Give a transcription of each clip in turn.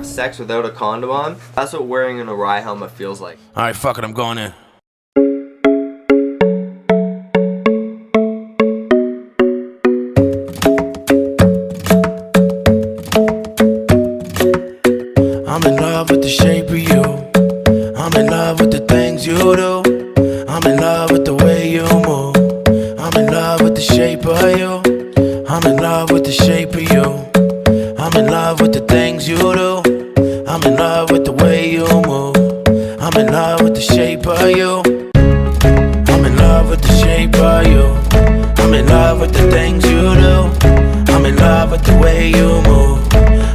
have sex without a condom on. That's what wearing an Arai helmet feels like. Alright, fuck it, I'm going in. I'm in love with the shape of you. I'm in love with the things you do. I'm in love with the way you move. I'm in love with the shape of you. I'm in love with the shape of you. I'm in love with the things you do. I'm in love with the way you move. I'm in love with the shape of you. I'm in love with the shape of you. I'm in love with the things you do. I'm in love with the way you move.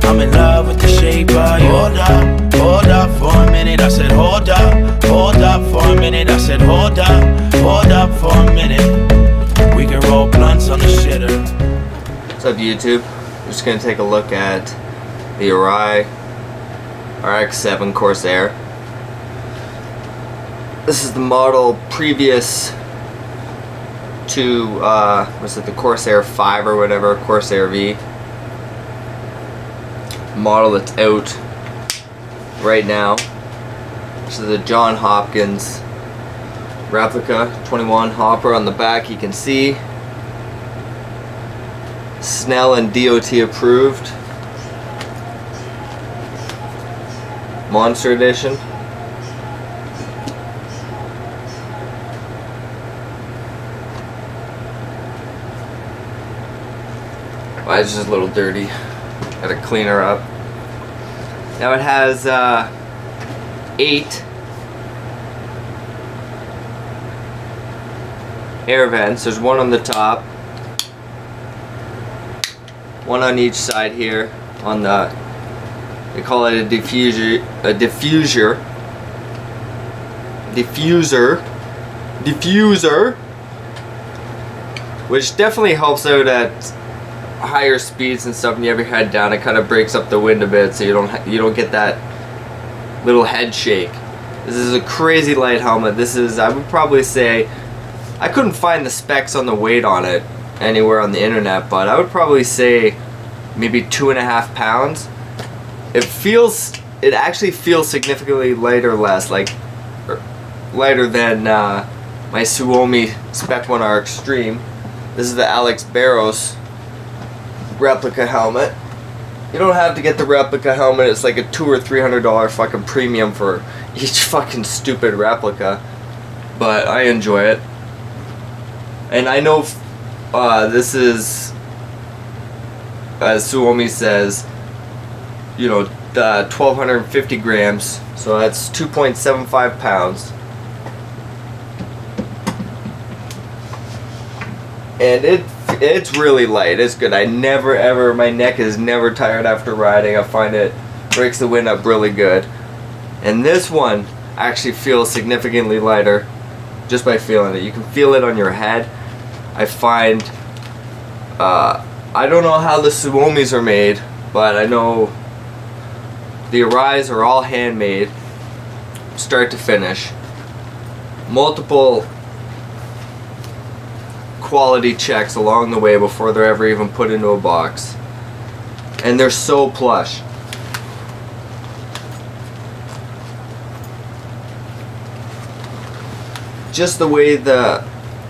I'm in love with the shape of you. Hold up for a minute. I said hold up for a minute. I said hold up for a minute. We can roll blunts on the shitter. What's up, YouTube? We're just gonna take a look at the Arai RX7 Corsair. This is the model previous to was it the Corsair 5 or whatever, Corsair V. Model that's out right now. This is the John Hopkins Replica 21 hopper on the back. You can see Snell and DOT approved. Monster Edition. Well, it's just a little dirty. Gotta clean her up. Now it has 8 air vents. There's one on the top, one on each side here. On the, they call it a diffuser, which definitely helps out at higher speeds and stuff. When you have your head down, it kind of breaks up the wind a bit, so you don't get that little head shake. This is a crazy light helmet. This is, I would probably say, I couldn't find the specs on the weight on it anywhere on the internet, but I would probably say maybe 2.5 pounds. It actually feels significantly lighter than my Suomi Spec 1R Extreme. This is the Alex Barros replica helmet. You don't have to get the replica helmet. It's like a $200 or $300 fucking premium for each fucking stupid replica, but I enjoy it. And I know this is, as Suomi says, you know, 1,250 grams, so that's 2.75 pounds. And it's really light. It's good. I never ever, my neck is never tired after riding. I find it breaks the wind up really good. And this one actually feels significantly lighter just by feeling it. You can feel it on your head. I find, I don't know how the Suomis are made, but I know the Arais are all handmade, start to finish. Multiple quality checks along the way before they're ever even put into a box. And they're so plush. Just the way the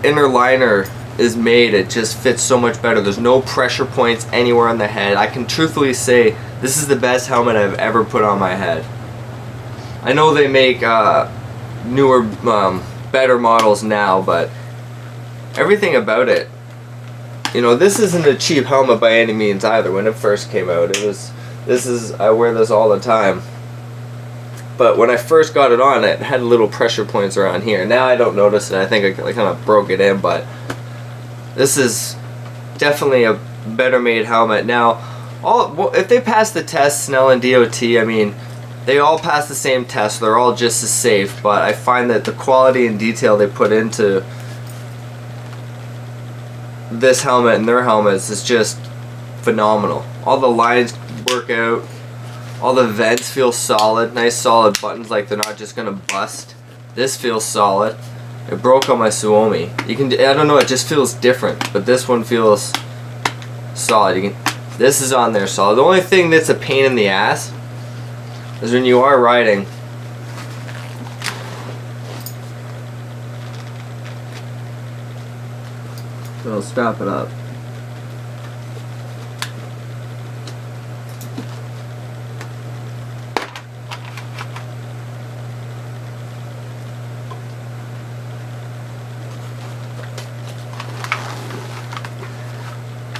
inner liner is made, it just fits so much better. There's no pressure points anywhere on the head. I can truthfully say this is the best helmet I've ever put on my head. I know they make newer, better models now, but everything about it, you know, this isn't a cheap helmet by any means either. When it first came out, I wear this all the time. But when I first got it on, it had little pressure points around here. Now I don't notice it. I think I kind of broke it in, but this is definitely a better made helmet. Now, if they pass the test, Snell and DOT, I mean, they all pass the same test. They're all just as safe, but I find that the quality and detail they put into this helmet and their helmets is just phenomenal. All the lines work out. All the vents feel solid. Nice solid buttons, like they're not just gonna bust. This feels solid. It broke on my Suomi. I don't know, it just feels different, but this one feels solid. This is on there solid. The only thing that's a pain in the ass is when you are riding, so strap it up.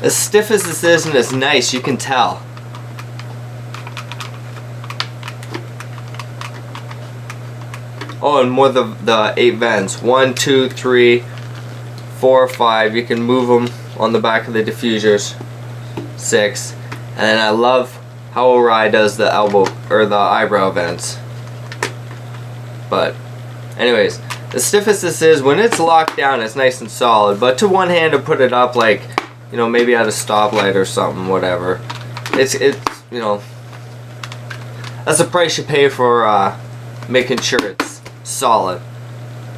As stiff as this is, and it's nice, you can tell. Oh, and more the 8 vents. 1, 2, 3, 4, 5. You can move them on the back of the diffusers. 6. And then I love how Arai does the elbow or the eyebrow vents. But anyways, as stiff as this is, when it's locked down, it's nice and solid. But to one hand, to put it up like, you know, maybe at a stoplight or something, whatever. It's you know, that's the price you pay for making sure it's solid.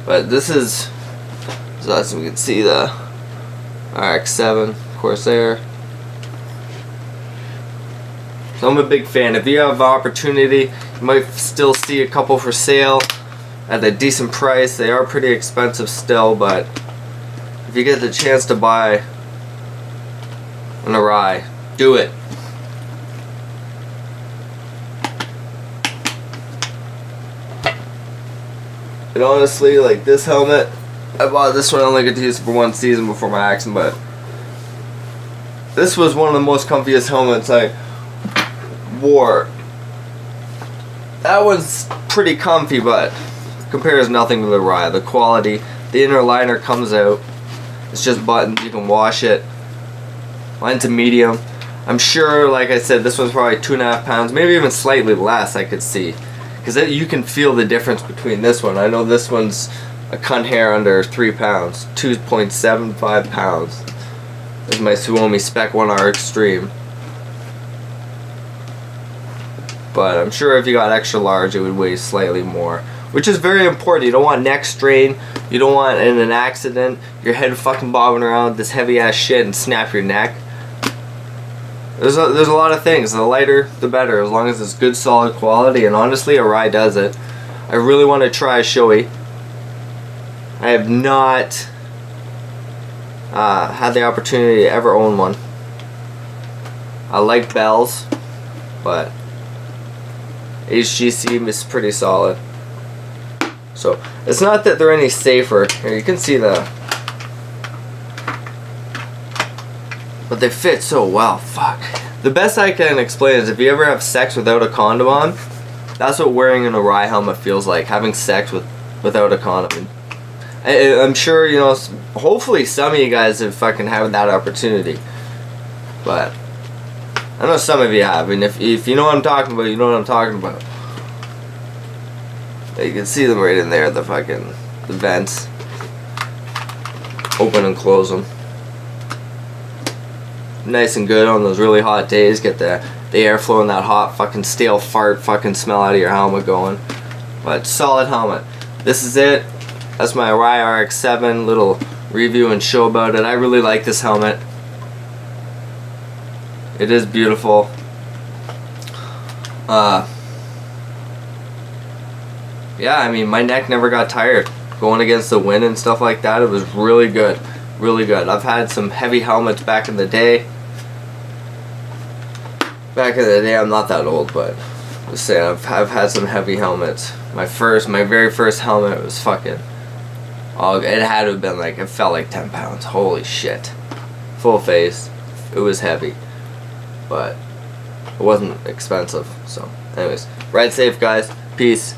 But this is, so as we can see, the RX7 Corsair. So I'm a big fan. If you have the opportunity, you might still see a couple for sale at a decent price. They are pretty expensive still, but if you get the chance to buy an Arai, do it. And honestly, like this helmet, I bought this one, I only got to use it for 1 season before my accident, but this was one of the most comfiest helmets I wore. That one's pretty comfy, but compares nothing to the Arai. The quality, the inner liner comes out. It's just buttons, you can wash it. Mine's a medium. I'm sure, like I said, this one's probably 2.5 pounds, maybe even slightly less, I could see. Because you can feel the difference between this one. I know this one's a cunt hair under 3 pounds. 2.75 pounds. This is my Suomi Spec 1R Extreme. But I'm sure if you got extra large, it would weigh slightly more. Which is very important. You don't want neck strain. You don't want in an accident your head fucking bobbing around with this heavy ass shit and snap your neck. There's a lot of things. The lighter, the better, as long as it's good, solid quality. And honestly, Arai does it. I really want to try a Shoei. I have not had the opportunity to ever own one. I like Bells, but HGC is pretty solid. So it's not that they're any safer. Here, you can see but they fit so well. Fuck. The best I can explain is if you ever have sex without a condom on, that's what wearing an Arai helmet feels like. Having sex without a condom. I'm sure, you know, hopefully some of you guys have fucking had that opportunity. But I know some of you have, and if you know what I'm talking about, you know what I'm talking about. You can see them right in there, the vents. Open and close them. Nice and good on those really hot days. Get the airflow and that hot fucking stale fart fucking smell out of your helmet going. But solid helmet. This is it. That's my Arai RX7 little review and show about it. I really like this helmet. It is beautiful. Yeah, I mean, my neck never got tired going against the wind and stuff like that. It was really good, really good. I've had some heavy helmets back in the day. I'm not that old, but just saying, I've had some heavy helmets. My very first helmet was fucking, it had to have been like, it felt like 10 pounds. Holy shit. Full face. It was heavy, but it wasn't expensive. So anyways, ride safe, guys. Peace.